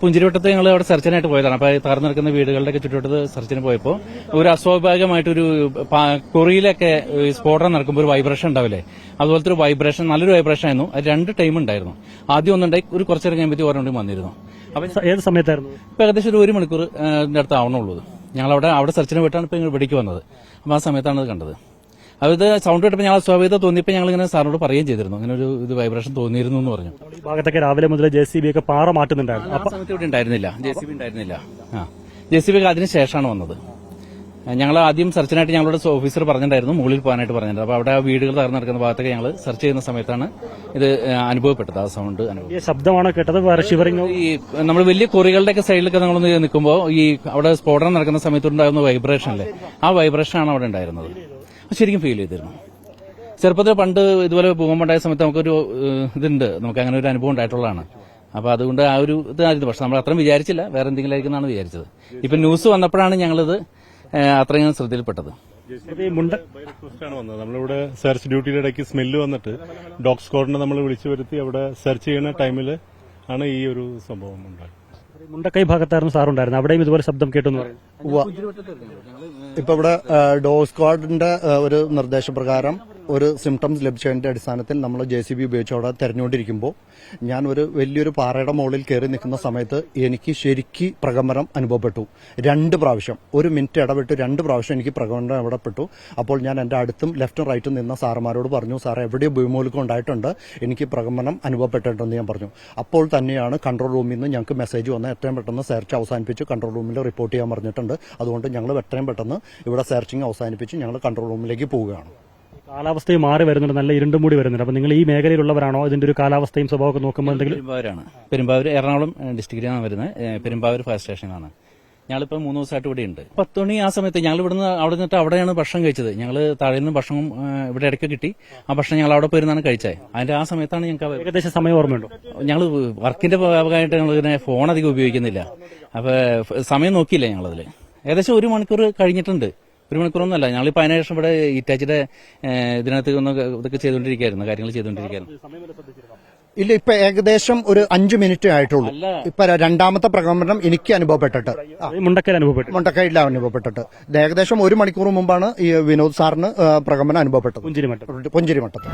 പുഞ്ചിരിവട്ടത്ത് ഞങ്ങൾ അവിടെ സെർച്ചിനായിട്ട് പോയതാണ്. അപ്പൊ തകർന്നു നിൽക്കുന്ന വീടുകളുടെയൊക്കെ ചുറ്റുവട്ടത്ത് സെർച്ചിന് പോയപ്പോൾ ഒരു അസ്വാഭാവികമായിട്ടൊരു കൊറിയിലൊക്കെ സ്ഫോടനം നടക്കുമ്പോൾ ഒരു വൈബ്രേഷൻ ഉണ്ടാവില്ലേ, അതുപോലത്തെ ഒരു വൈബ്രേഷൻ, നല്ലൊരു വൈബ്രേഷൻ ആയിരുന്നു. അത് 2 ടൈം ഉണ്ടായിരുന്നു. ആദ്യം ഒന്നുണ്ടായി, ഒരു കുറച്ചേരം കഴിയുമ്പോൾ ഓരോണ്ടും വന്നിരുന്നു. അപ്പൊ ഏത് സമയത്തായിരുന്നു? ഇപ്പൊ ഏകദേശം ഒരു മണിക്കൂർ അടുത്ത് ആവണുള്ളൂ. ഞങ്ങൾ അവിടെ സെർച്ചിന് പോയിട്ടാണ് ഇപ്പൊ ഇവിടേക്ക് വന്നത്. അപ്പൊ ആ സമയത്താണ് ഇത് കണ്ടത്. അത് സൗണ്ട് കേട്ടപ്പോൾ ഞങ്ങൾ സ്വാഭാവികത തോന്നിയപ്പോൾ ഞങ്ങൾ ഇങ്ങനെ സാറിനോട് പറയുകയും ചെയ്തിരുന്നു, അങ്ങനെ ഒരു ഇത് വൈബ്രേഷൻ തോന്നിയിരുന്നു എന്ന് പറഞ്ഞു. ഈ ഭാഗത്തൊക്കെ രാവിലെ മുതൽ JCB ഒക്കെ പാറ മാറ്റുന്നുണ്ടായിരുന്നു. ആ സമയത്ത് ഇവിടെ ഉണ്ടായിരുന്നില്ല, JCB ഉണ്ടായിരുന്നില്ല. JCB ഒക്കെ അതിന് ശേഷമാണ് വന്നത്. ഞങ്ങൾ ആദ്യം സെർച്ചിനായിട്ട് ഞങ്ങളുടെ ഓഫീസർ പറഞ്ഞിട്ടുണ്ടായിരുന്നു മുകളിൽ പോകാനായിട്ട് പറഞ്ഞിട്ടുണ്ട്. അപ്പൊ അവിടെ ആ വീടുകൾ തകർന്നു നടക്കുന്ന ഭാഗത്തൊക്കെ ഞങ്ങൾ സെർച്ച് ചെയ്യുന്ന സമയത്താണ് ഇത് അനുഭവപ്പെട്ടത്. ആ സൗണ്ട് ശബ്ദമാണോ കേട്ടത്? ഈ നമ്മൾ വലിയ കൊറികളുടെയൊക്കെ സൈഡിലൊക്കെ നമ്മളൊന്ന് നിൽക്കുമ്പോൾ ഈ അവിടെ സ്ഫോടനം നടക്കുന്ന സമയത്തുണ്ടാകുന്ന വൈബ്രേഷൻ അല്ലേ, ആ വൈബ്രേഷൻ ആണ് അവിടെ ഉണ്ടായിരുന്നത്. ശരിക്കും ഫീൽ ചെയ്തിരുന്നു. ചെറുപ്പത്തിൽ പണ്ട് ഇതുപോലെ ഭൂകമ്പമുണ്ടായ സമയത്ത് നമുക്കൊരു ഇതുണ്ട്, നമുക്ക് അങ്ങനെ ഒരു അനുഭവം ഉണ്ടായിട്ടുള്ളതാണ്. അപ്പൊ അതുകൊണ്ട് ആ ഒരു ഇതായിരുന്നു. പക്ഷെ നമ്മൾ അത്രയും വിചാരിച്ചില്ല, വേറെ എന്തെങ്കിലും ആയിരിക്കും എന്നാണ് വിചാരിച്ചത്. ഇപ്പൊ ന്യൂസ് വന്നപ്പോഴാണ് ഞങ്ങളിത് അത്രയും ശ്രദ്ധയിൽപ്പെട്ടത്. നമ്മളിവിടെ സെർച്ച് ഡ്യൂട്ടിയുടെ ഇടയ്ക്ക് സ്മെല്ല് വന്നിട്ട് ഡോഗ് സ്ക്വാഡിനെ നമ്മൾ വിളിച്ചു വരുത്തി അവിടെ സെർച്ച് ചെയ്യുന്ന ടൈമിൽ ആണ് ഈ ഒരു സംഭവം ഉണ്ടായത്. മുണ്ടക്കൈ ഭാഗത്തായിരുന്നു സാറുണ്ടായിരുന്നു, അവിടെയും ഇതുപോലെ ശബ്ദം കേട്ടെന്ന് പറയും. ഇപ്പൊ ഇവിടെ ഡോഗ് സ്ക്വാഡിന്റെ ഒരു നിർദ്ദേശപ്രകാരം ഒരു സിംറ്റംസ് ലഭിച്ചതിന്റെ അടിസ്ഥാനത്തിൽ നമ്മൾ JCB ഉപയോഗിച്ച് അവിടെ തെരഞ്ഞുകൊണ്ടിരിക്കുമ്പോൾ ഞാൻ ഒരു വലിയൊരു പാറയുടെ മുകളിൽ കയറി നിൽക്കുന്ന സമയത്ത് എനിക്ക് ശരിക്ക് പ്രകമ്പനം അനുഭവപ്പെട്ടു. 2 പ്രാവശ്യം, 1 മിനിറ്റ് ഇടവിട്ട് 2 പ്രാവശ്യം എനിക്ക് പ്രകമ്പനം അനുഭവപ്പെട്ടു. അപ്പോൾ ഞാൻ എന്റെ അടുത്തും ലെഫ്റ്റും റൈറ്റും നിന്ന സാറുമാരോട് പറഞ്ഞു, സാർ എവിടെയോ ഭൂമിമൂലകം ഉണ്ടായിട്ടുണ്ട്, എനിക്ക് പ്രകമ്പനം അനുഭവപ്പെട്ടിട്ടുണ്ടെന്ന് ഞാൻ പറഞ്ഞു. അപ്പോൾ തന്നെയാണ് കൺട്രോൾ റൂമിൽ നിന്ന് ഞങ്ങൾക്ക് മെസ്സേജ് വന്ന് എത്രയും പെട്ടെന്ന് സെർച്ച് അവസാനിപ്പിച്ച് കൺട്രോൾ റൂമിൽ റിപ്പോർട്ട് ചെയ്യാൻ പറഞ്ഞിട്ടുണ്ട്. അതുകൊണ്ട് ഞങ്ങൾ എത്രയും പെട്ടെന്ന് ഇവിടെ സെർച്ചിങ് അവസാനിപ്പിച്ച് ഞങ്ങൾ കൺട്രോൾ റൂമിലേക്ക് പോവുകയാണ്. കാലാവസ്ഥയും മാറി വരുന്നുണ്ട്, നല്ല ഇരുണ്ടും മൂടി വരുന്നുണ്ട്. അപ്പൊ നിങ്ങൾ ഈ മേഖലയിലുള്ളവരാണോ? ഇതിന്റെ ഒരു കാലാവസ്ഥയും സ്വഭാവമൊക്കെ നോക്കുമ്പോൾ എന്തെങ്കിലും? പെരുമ്പാവൂർ എറണാകുളം ഡിസ്ട്രിക്റ്റിലാണ് വരുന്നത്. പെരുമ്പാവൂർ ഫയർ സ്റ്റേഷനാണ്. ഞങ്ങളിപ്പോൾ 3 ദിവസമായിട്ട് ഇവിടെ ഉണ്ട്. 10 മണി ആ സമയത്ത് ഞങ്ങൾ ഇവിടുന്ന് അവിടെ നിന്നിട്ട് അവിടെയാണ് ഭക്ഷണം കഴിച്ചത്. ഞങ്ങൾ താഴെ നിന്ന് ഭക്ഷണം ഇവിടെ ഇടയ്ക്ക് കിട്ടി. ആ ഭക്ഷണം ഞങ്ങൾ അവിടെ പോയിരുന്നാണ് കഴിച്ചത്. അതിന്റെ ആ സമയത്താണ് ഞങ്ങൾക്ക് ഏകദേശം സമയം ഓർമ്മയുണ്ടോ? ഞങ്ങൾ വർക്കിന്റെ ഭാഗമായിട്ട് ഞങ്ങൾ ഇതിനെ ഫോൺ അധികം ഉപയോഗിക്കുന്നില്ല. അപ്പൊ സമയം നോക്കിയില്ല ഞങ്ങളതിൽ. ഏകദേശം 1 മണിക്കൂർ കഴിഞ്ഞിട്ടുണ്ട്. 1 മണിക്കൂറൊന്നുമല്ല. ഞങ്ങളിപ്പോൾ അതിന് ശേഷം ഇവിടെ ഇറ്റാച്ചിയുടെ ഇതിനകത്ത് ഒന്ന് ഇതൊക്കെ ചെയ്തുകൊണ്ടിരിക്കുകയായിരുന്നു, കാര്യങ്ങൾ ചെയ്തുകൊണ്ടിരിക്കുകയായിരുന്നു. ഇല്ല, ഇപ്പൊ ഏകദേശം ഒരു 5 മിനിറ്റ് ആയിട്ടുള്ളൂ. ഇപ്പൊ 2ാമത്തെ പ്രകമ്പനം എനിക്ക് അനുഭവപ്പെട്ടിട്ട്, മുണ്ടക്കൈയിൽ അനുഭവപ്പെട്ടിട്ട് ഏകദേശം 1 മണിക്കൂർ മുമ്പാണ് ഈ വിനോദ് സാറിന് പ്രകമ്പനം അനുഭവപ്പെട്ടത് പുഞ്ചിരിമട്ടത്ത്.